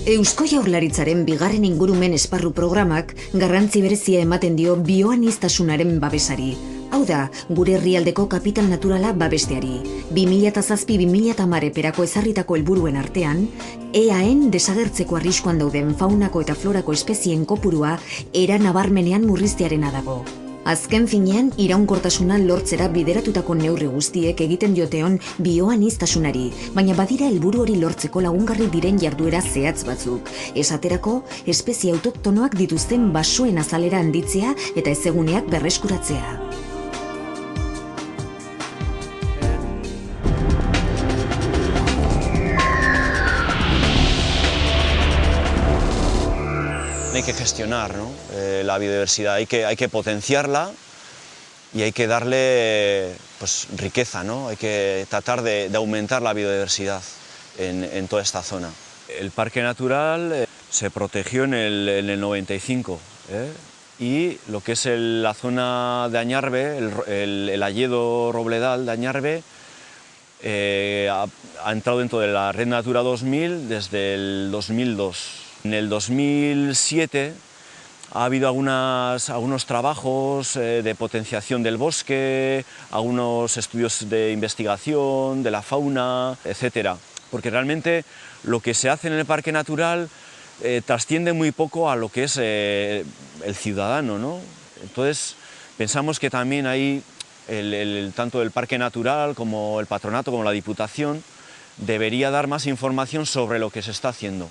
Eusko Jaurlaritzaren bigarren ingurumen esparru programak garrantzi berezia ematen dio bioaniztasunaren babesari. Hau da, gure herrialdeko kapital naturala babesteari. 2007-2010 eperako ezarritako helburuen artean, EAen desagertzeko arriskuan dauden faunako eta florako espezien kopurua era nabarmenean murriztearena dago. Azken finean, iraunkortasuna lortzera bideratutako neurri guztiek egiten dioteon bioaniztasunari, baina badira helburu hori lortzeko lagungarri diren jarduera zehatz batzuk. Esaterako, espezie autoktonoak dituzten basoen azalera handitzea eta hezeguneak berreskuratzea. Hay que gestionar, ¿no? La biodiversidad, hay que potenciarla y hay que darle pues, riqueza, ¿no? Hay que tratar de aumentar la biodiversidad en toda esta zona. El parque natural se protegió en el 95 y lo que es la zona de Añarbe, el hayedo robledal de Añarbe, ha entrado dentro de la Red Natura 2000 desde el 2002. En el 2007 ha habido algunos trabajos de potenciación del bosque, algunos estudios de investigación de la fauna, etc. Porque realmente lo que se hace en el parque natural trasciende muy poco a lo que es el ciudadano, ¿no? Entonces pensamos que también ahí tanto el parque natural como el patronato, como la Diputación, debería dar más información sobre lo que se está haciendo.